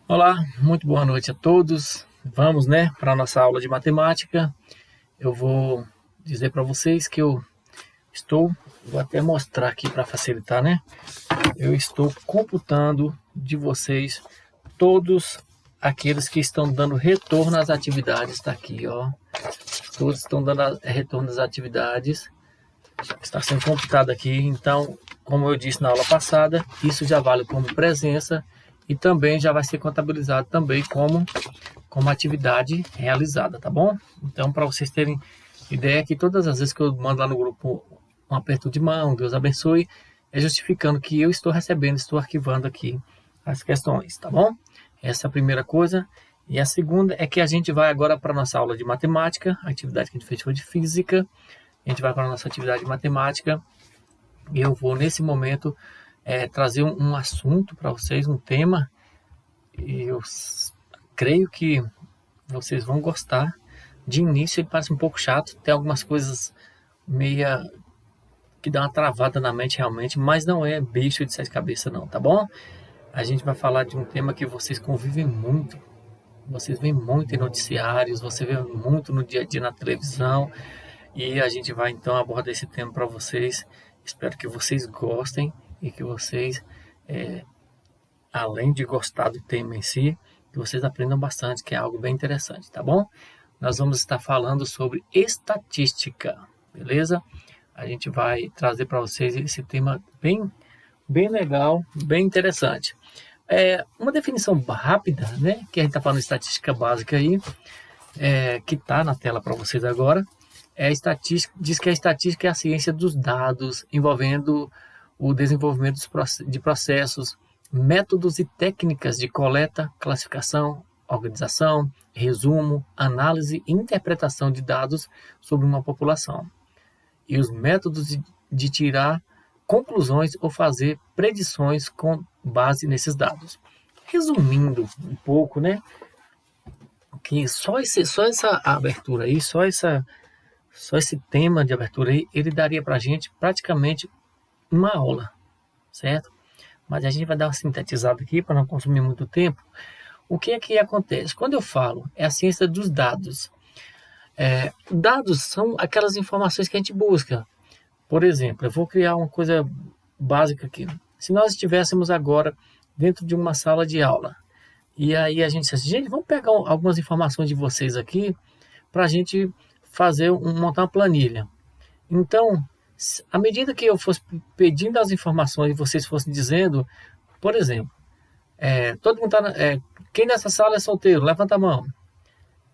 Olá, muito boa noite a todos. Vamos, para a nossa aula de matemática. Eu vou dizer para vocês que vou até mostrar aqui para facilitar, Eu estou computando de vocês todos aqueles que estão dando retorno às atividades, está aqui, ó. Todos estão dando retorno às atividades. Está sendo computado aqui, então, como eu disse na aula passada, isso já vale como presença e também já vai ser contabilizado também como atividade realizada, tá bom? Então, para vocês terem ideia que todas as vezes que eu mando lá no grupo um aperto de mão, Deus abençoe, é justificando que eu estou recebendo, estou arquivando aqui as questões, tá bom? Essa é a primeira coisa. E a segunda é que a gente vai agora para a nossa aula de matemática, a atividade que a gente fez foi de física. A gente vai para a nossa atividade de matemática e eu vou, nesse momento, trazer um assunto para vocês, um tema, e eu creio que vocês vão gostar. De início ele parece um pouco chato, tem algumas coisas meia que dá uma travada na mente realmente, mas não é bicho de sete cabeças não, tá bom? A gente vai falar de um tema que vocês convivem muito, vocês veem muito em noticiários, você vê muito no dia a dia na televisão, e a gente vai então abordar esse tema para vocês. Espero que vocês gostem e que vocês, além de gostar do tema em si, que vocês aprendam bastante, que é algo bem interessante, tá bom? Nós vamos estar falando sobre estatística, beleza? A gente vai trazer para vocês esse tema bem legal, bem interessante. Uma definição rápida, que a gente está falando de estatística básica aí, que está na tela para vocês agora. Diz que a estatística é a ciência dos dados envolvendo o desenvolvimento de processos, métodos e técnicas de coleta, classificação, organização, resumo, análise e interpretação de dados sobre uma população, e os métodos de tirar conclusões ou fazer predições com base nesses dados. Resumindo um pouco, que só essa abertura aí, só esse tema de abertura aí, ele daria para a gente praticamente uma aula, certo? Mas a gente vai dar uma sintetizada aqui para não consumir muito tempo. O que é que acontece? Quando eu falo, é a ciência dos dados. Dados são aquelas informações que a gente busca. Por exemplo, eu vou criar uma coisa básica aqui. Se nós estivéssemos agora dentro de uma sala de aula, e aí a gente disse assim, gente, vamos pegar algumas informações de vocês aqui para a gente montar uma planilha. Então, à medida que eu fosse pedindo as informações e vocês fossem dizendo, por exemplo, todo mundo quem nessa sala é solteiro? Levanta a mão.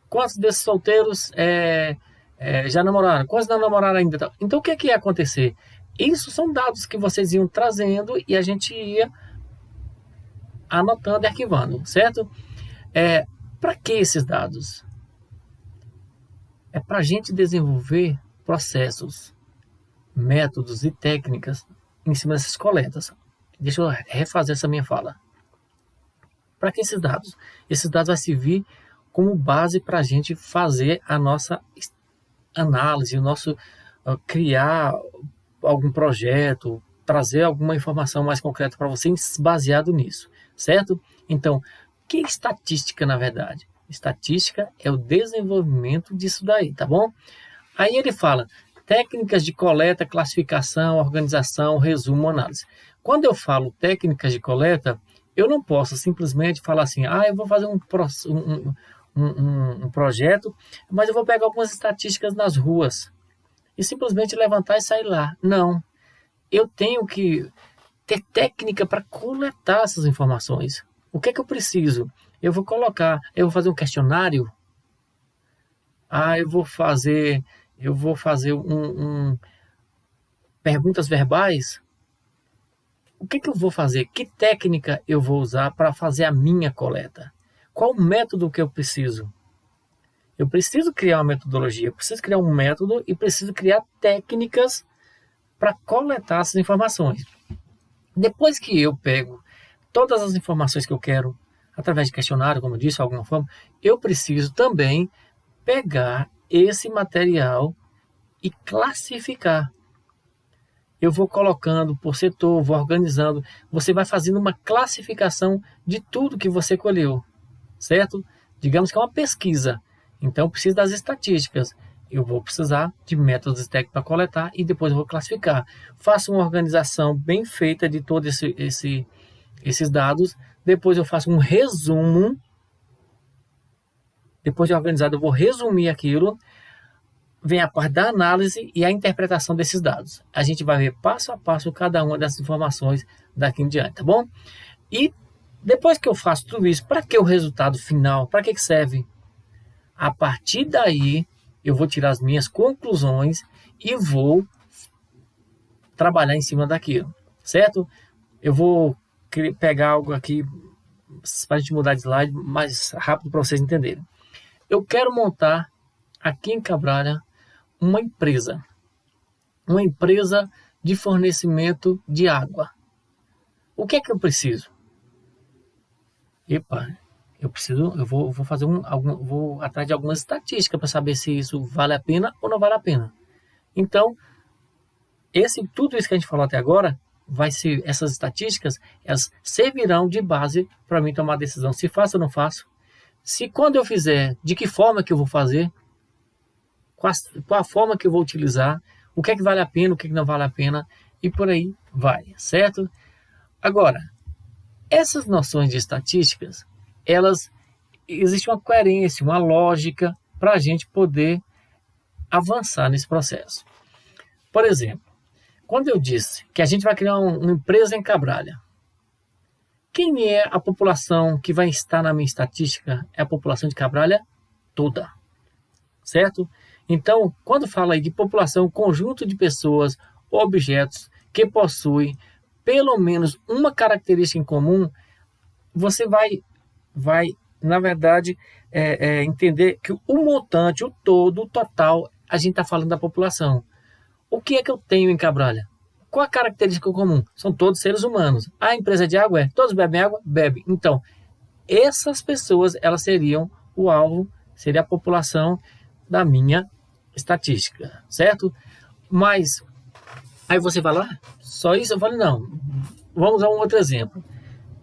Quantos desses solteiros já namoraram? Quantos não namoraram ainda? Então, o que é que ia acontecer? Isso são dados que vocês iam trazendo e a gente ia anotando e arquivando, certo? Para que esses dados? É para a gente desenvolver processos, métodos e técnicas em cima dessas coletas. Deixa eu refazer essa minha fala. Para que esses dados? Esses dados vão servir como base para a gente fazer a nossa análise, criar algum projeto, trazer alguma informação mais concreta para vocês baseado nisso, certo? Então, que estatística na verdade? Estatística é o desenvolvimento disso daí, tá bom? Aí ele fala técnicas de coleta, classificação, organização, resumo, análise. Quando eu falo técnicas de coleta, eu não posso simplesmente falar assim, eu vou fazer um projeto, mas eu vou pegar algumas estatísticas nas ruas e simplesmente levantar e sair lá. Não. Eu tenho que ter técnica para coletar essas informações. O que é que eu preciso? Eu vou fazer um questionário. Eu vou fazer perguntas verbais. O que é que eu vou fazer? Que técnica eu vou usar para fazer a minha coleta? Qual o método que eu preciso? Eu preciso criar uma metodologia, eu preciso criar um método e preciso criar técnicas para coletar essas informações. Depois que eu pego todas as informações que eu quero, através de questionário, como eu disse, de alguma forma, eu preciso também pegar esse material e classificar. eu vou colocando por setor, vou organizando, você vai fazendo uma classificação de tudo que você colheu, certo? Digamos que é uma pesquisa, então eu preciso das estatísticas, eu vou precisar de métodos técnicos para coletar e depois eu vou classificar. Faço uma organização bem feita de todos esses dados, depois eu faço um resumo, depois de organizado eu vou resumir aquilo, vem a parte da análise e a interpretação desses dados. A gente vai ver passo a passo cada uma dessas informações daqui em diante, tá bom? E depois que eu faço tudo isso, para que o resultado final? Para que serve? A partir daí, eu vou tirar as minhas conclusões e vou trabalhar em cima daquilo, certo? Eu vou pegar algo aqui para a gente mudar de slide mais rápido para vocês entenderem. Eu quero montar aqui em Cabralha uma empresa de fornecimento de água. O que é que eu preciso? Eu vou fazer vou atrás de algumas estatísticas para saber se isso vale a pena ou não vale a pena. Então, tudo isso que a gente falou até agora, essas estatísticas, elas servirão de base para mim tomar a decisão se faço ou não faço. Se quando eu fizer, de que forma que eu vou fazer, qual a forma que eu vou utilizar, o que é que vale a pena, o que é que não vale a pena, e por aí vai, certo? Agora, essas noções de estatísticas, existe uma coerência, uma lógica para a gente poder avançar nesse processo. Por exemplo, quando eu disse que a gente vai criar uma empresa em Cabralha, quem é a população que vai estar na minha estatística? É a população de Cabralha toda, certo? Então, quando fala aí de população, conjunto de pessoas, objetos que possuem pelo menos uma característica em comum, você vai na verdade, entender que o montante, o todo, o total, a gente está falando da população. O que é que eu tenho em Cabralha? Qual a característica comum? São todos seres humanos. A empresa de água todos bebem água? Bebe. Então, essas pessoas, elas seriam o alvo, seria a população da minha estatística, certo? Mas, aí você vai lá, só isso? Eu falo, não. Vamos a um outro exemplo.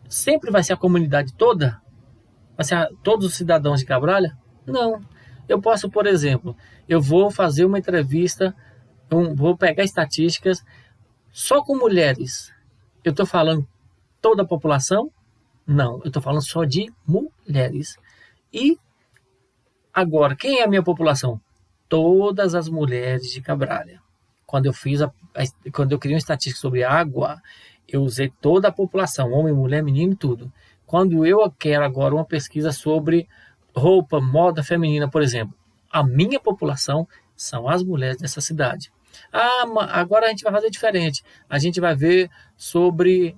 Sempre vai ser a comunidade toda? Vai ser todos os cidadãos de Cabralha? Não. Eu posso, por exemplo, eu vou fazer uma entrevista, vou pegar estatísticas só com mulheres. Eu estou falando toda a população? Não, eu estou falando só de mulheres. E agora, quem é a minha população? Todas as mulheres de Cabralha. Quando eu criei uma estatística sobre água, eu usei toda a população, homem, mulher, menino, tudo. Quando eu quero agora uma pesquisa sobre roupa, moda feminina, por exemplo, a minha população são as mulheres dessa cidade. Agora a gente vai fazer diferente. A gente vai ver sobre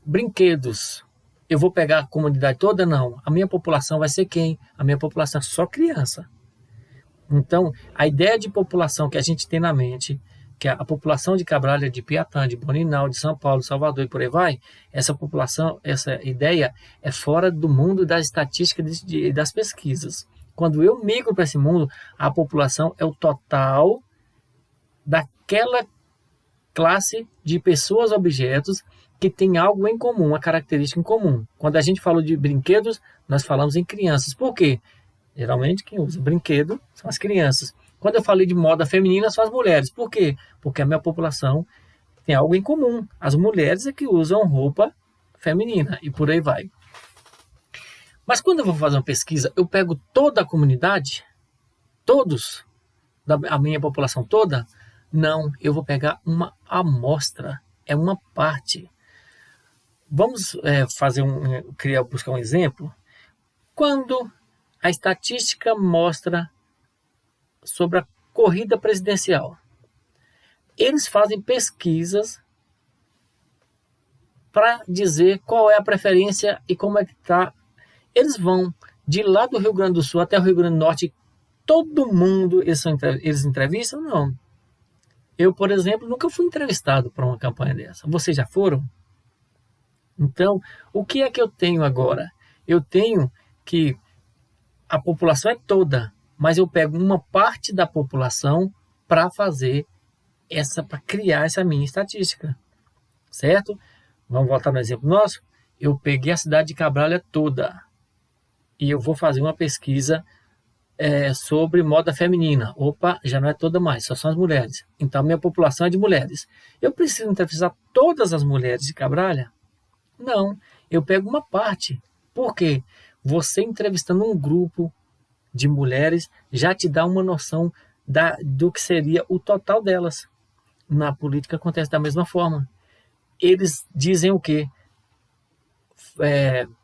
brinquedos. Eu vou pegar a comunidade toda? Não. A minha população vai ser quem? A minha população é só criança. Então, a ideia de população que a gente tem na mente, que é a população de Cabralha, de Piatã, de Boninal, de São Paulo, Salvador e por aí vai, essa população, essa ideia é fora do mundo das estatísticas e das pesquisas. Quando eu migro para esse mundo, a população é o total daquela classe de pessoas, objetos que tem algo em comum, uma característica em comum. Quando a gente falou de brinquedos, nós falamos em crianças. Por quê? Geralmente quem usa brinquedo são as crianças. Quando eu falei de moda feminina, são as mulheres. Por quê? Porque a minha população tem algo em comum. As mulheres é que usam roupa feminina e por aí vai. Mas quando eu vou fazer uma pesquisa, eu pego toda a comunidade, todos, a minha população toda? Não, eu vou pegar uma amostra, é uma parte. Vamos buscar um exemplo. Quando a estatística mostra sobre a corrida presidencial, eles fazem pesquisas para dizer qual é a preferência e como é que está. Eles vão de lá do Rio Grande do Sul até o Rio Grande do Norte, todo mundo, eles entrevistam? Não. Eu, por exemplo, nunca fui entrevistado para uma campanha dessa. Vocês já foram? Então, o que é que eu tenho agora? Eu tenho que a população é toda, mas eu pego uma parte da população para fazer para criar essa minha estatística, certo? Vamos voltar no exemplo nosso. Eu peguei a cidade de Cabralha toda e eu vou fazer uma pesquisa sobre moda feminina. Opa, já não é toda mais, só são as mulheres. Então, minha população é de mulheres. Eu preciso entrevistar todas as mulheres de Cabralha? Não, eu pego uma parte. Por quê? Você entrevistando um grupo de mulheres já te dá uma noção do que seria o total delas. Na política acontece da mesma forma. Eles dizem o quê?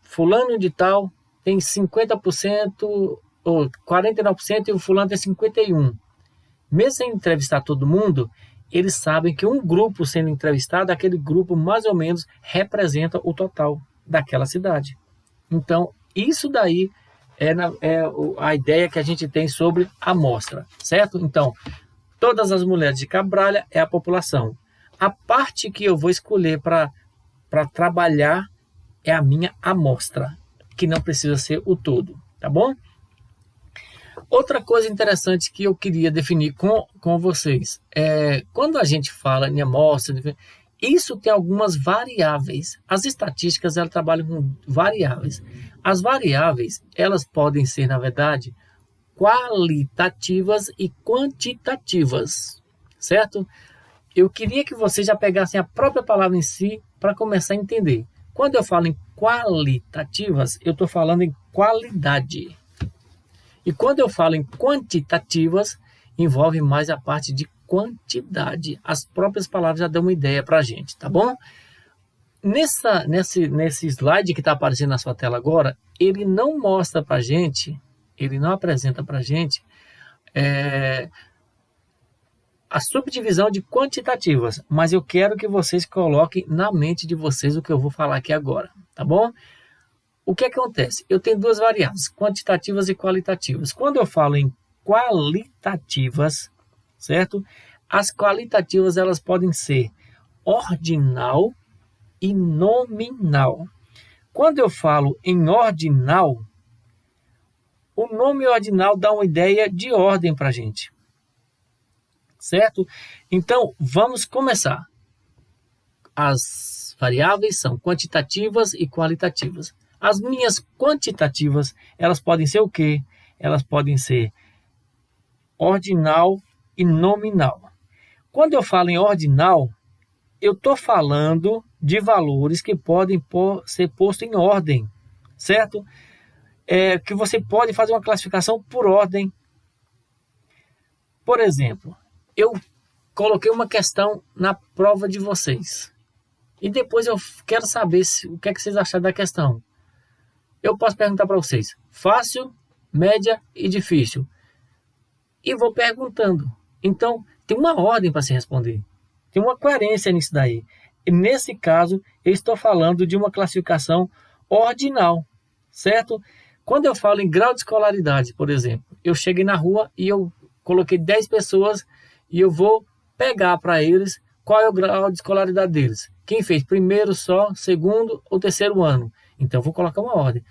Fulano de tal tem 50% ou 49% e o fulano tem 51%. Mesmo sem entrevistar todo mundo, eles sabem que um grupo sendo entrevistado, aquele grupo mais ou menos representa o total daquela cidade. Então, isso daí é a ideia que a gente tem sobre a amostra, certo? Então, todas as mulheres de Cabralha é a população. A parte que eu vou escolher para trabalhar é a minha amostra, que não precisa ser o todo, tá bom? Outra coisa interessante que eu queria definir com vocês é quando a gente fala em amostra, isso tem algumas variáveis. As estatísticas elas trabalham com variáveis. As variáveis elas podem ser, na verdade, qualitativas e quantitativas, certo? Eu queria que vocês já pegassem a própria palavra em si para começar a entender. Quando eu falo em qualitativas, eu estou falando em qualidade. E quando eu falo em quantitativas, envolve mais a parte de quantidade. As próprias palavras já dão uma ideia para a gente, tá bom? Nesse slide que está aparecendo na sua tela agora, ele não mostra para a gente, ele não apresenta para a gente a subdivisão de quantitativas, mas eu quero que vocês coloquem na mente de vocês o que eu vou falar aqui agora, tá bom? O que acontece? Eu tenho duas variáveis, quantitativas e qualitativas. Quando eu falo em qualitativas, certo? As qualitativas elas podem ser ordinal e nominal. Quando eu falo em ordinal, o nome ordinal dá uma ideia de ordem para a gente, certo? Então, vamos começar. As variáveis são quantitativas e qualitativas. As minhas quantitativas, elas podem ser o quê? Elas podem ser ordinal e nominal. Quando eu falo em ordinal, eu estou falando de valores que podem ser postos em ordem, certo? Que você pode fazer uma classificação por ordem. Por exemplo, eu coloquei uma questão na prova de vocês. E depois eu quero saber o que é que vocês acharam da questão. Eu posso perguntar para vocês, fácil, média e difícil. E vou perguntando. Então, tem uma ordem para se responder. Tem uma coerência nisso daí. E nesse caso, eu estou falando de uma classificação ordinal, certo? Quando eu falo em grau de escolaridade, por exemplo, eu cheguei na rua e eu coloquei 10 pessoas e eu vou pegar para eles qual é o grau de escolaridade deles. Quem fez primeiro só, segundo ou terceiro ano. Então, eu vou colocar uma ordem.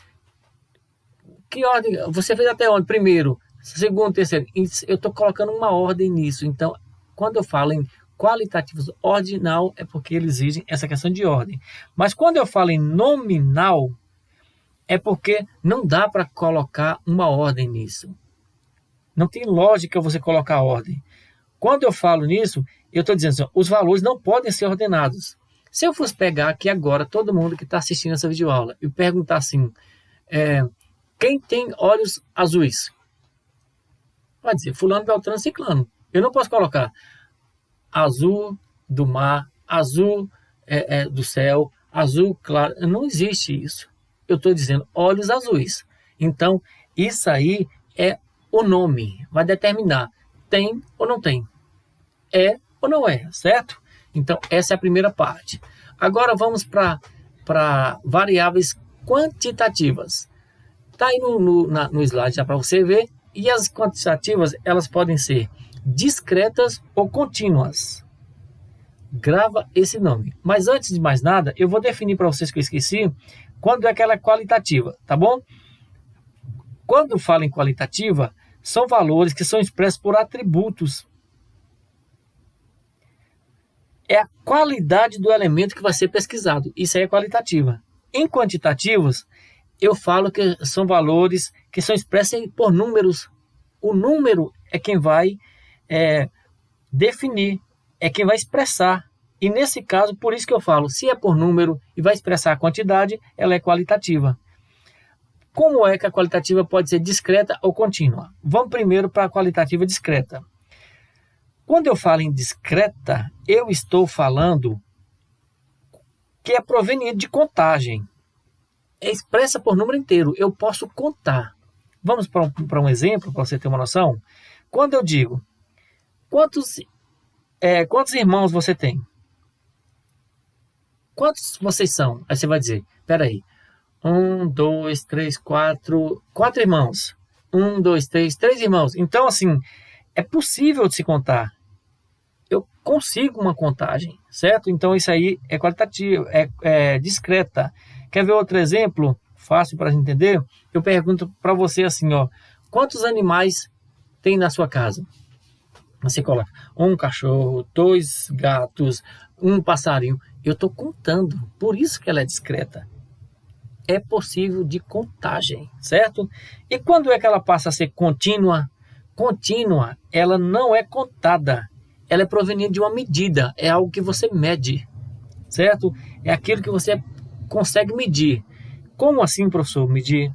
Que ordem? Você fez até onde? Primeiro, segundo, terceiro. Eu estou colocando uma ordem nisso. Então, quando eu falo em qualitativos ordinal, é porque eles exigem essa questão de ordem. Mas quando eu falo em nominal, é porque não dá para colocar uma ordem nisso. Não tem lógica você colocar ordem. Quando eu falo nisso, eu estou dizendo assim, os valores não podem ser ordenados. Se eu fosse pegar aqui agora todo mundo que está assistindo essa videoaula e perguntar assim, quem tem olhos azuis? Vai dizer, fulano, beltrano, ciclano. Eu não posso colocar azul do mar, azul do céu, azul claro. Não existe isso. Eu estou dizendo olhos azuis. Então, isso aí é o nome. Vai determinar tem ou não tem. É ou não é, certo? Então, essa é a primeira parte. Agora, vamos para variáveis quantitativas. Está aí no slide já para você ver. E as quantitativas, elas podem ser discretas ou contínuas. Grava esse nome. Mas antes de mais nada, eu vou definir para vocês que eu esqueci, quando é aquela qualitativa, tá bom? Quando falo em qualitativa, são valores que são expressos por atributos. é a qualidade do elemento que vai ser pesquisado. Isso aí é qualitativa. Em quantitativos, eu falo que são valores que são expressos por números. O número é quem vai definir, é quem vai expressar. E nesse caso, por isso que eu falo, se é por número e vai expressar a quantidade, ela é qualitativa. Como é que a qualitativa pode ser discreta ou contínua? Vamos primeiro para a qualitativa discreta. Quando eu falo em discreta, eu estou falando que é proveniente de contagem. É expressa por número inteiro. Eu posso contar. Vamos para um exemplo, para você ter uma noção? Quando eu digo, quantos irmãos você tem? Quantos vocês são? Aí você vai dizer, peraí, 1, 2, 3, 4 irmãos. 1, 2, 3 irmãos. Então, assim, é possível de se contar. Eu consigo uma contagem, certo? Então, isso aí é qualitativo, é discreta. Quer ver outro exemplo? Fácil para entender? Eu pergunto para você assim, ó, quantos animais tem na sua casa? Você coloca 1 cachorro, 2 gatos, 1 passarinho. Eu estou contando, por isso que ela é discreta. É possível de contagem, certo? E quando é que ela passa a ser contínua? Contínua, ela não é contada. Ela é proveniente de uma medida, é algo que você mede, certo? É aquilo que você consegue medir. Como assim, professor, medir?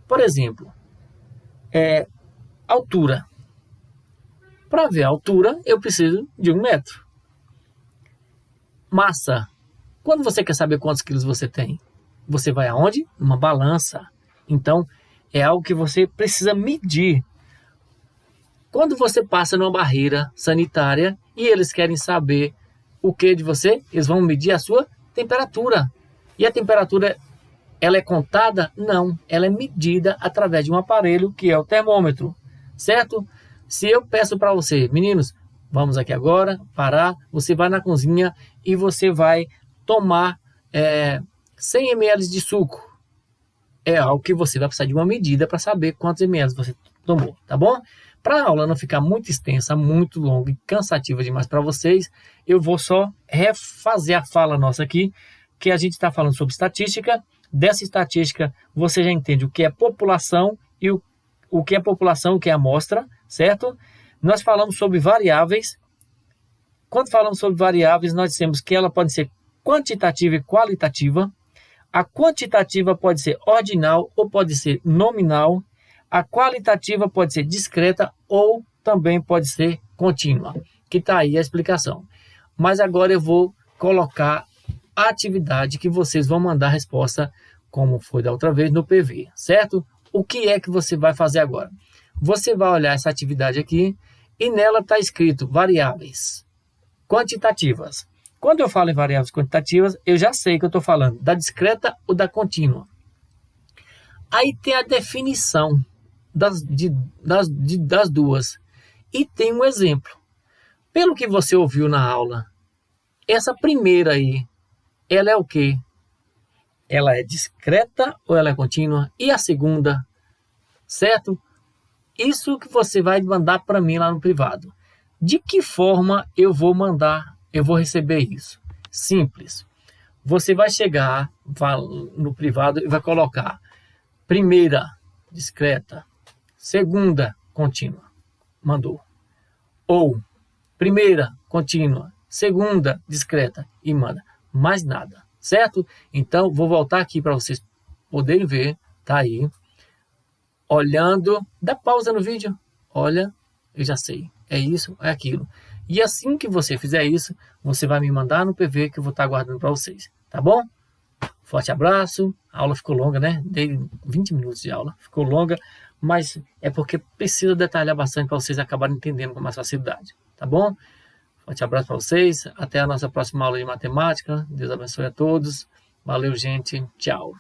Por exemplo, altura. Para ver a altura, eu preciso de 1 metro. Massa. Quando você quer saber quantos quilos você tem, você vai aonde? Numa balança. Então, é algo que você precisa medir. Quando você passa numa barreira sanitária e eles querem saber o que de você, eles vão medir a sua temperatura. E a temperatura, ela é contada? Não, ela é medida através de um aparelho que é o termômetro, certo? Se eu peço para você, meninos, vamos aqui agora, parar, você vai na cozinha e você vai tomar 100 ml de suco. É algo que você vai precisar de uma medida para saber quantos ml você tomou, tá bom? Para a aula não ficar muito extensa, muito longa e cansativa demais para vocês, eu vou só refazer a fala nossa aqui, que a gente está falando sobre estatística. Dessa estatística, você já entende o que é população e o que é população, o que é amostra, certo? Nós falamos sobre variáveis. Quando falamos sobre variáveis, nós dissemos que ela pode ser quantitativa e qualitativa. A quantitativa pode ser ordinal ou pode ser nominal. A qualitativa pode ser discreta ou também pode ser contínua, que está aí a explicação. Mas agora eu vou colocar a atividade que vocês vão mandar a resposta, como foi da outra vez, no PV, certo? O que é que você vai fazer agora? Você vai olhar essa atividade aqui e nela está escrito variáveis quantitativas. Quando eu falo em variáveis quantitativas, eu já sei que eu estou falando da discreta ou da contínua. Aí tem a definição das duas. E tem um exemplo. Pelo que você ouviu na aula, essa primeira aí, ela é o quê? Ela é discreta ou ela é contínua? E a segunda, certo? Isso que você vai mandar para mim lá no privado. De que forma eu vou mandar, eu vou receber isso? Simples. Você vai chegar no privado e vai colocar primeira, discreta, segunda, contínua. Mandou. Ou primeira, contínua, segunda, discreta e manda. Mais nada, certo? Então, vou voltar aqui para vocês poderem ver. Tá aí. Olhando. Dá pausa no vídeo. Olha, eu já sei. É isso, é aquilo. E assim que você fizer isso, você vai me mandar no PV que eu vou estar aguardando para vocês. Tá bom? Forte abraço. A aula ficou longa, né? Dei 20 minutos de aula. Ficou longa, mas é porque precisa detalhar bastante para vocês acabarem entendendo com mais facilidade. Tá bom? Forte abraço para vocês. Até a nossa próxima aula de matemática. Deus abençoe a todos. Valeu, gente. Tchau.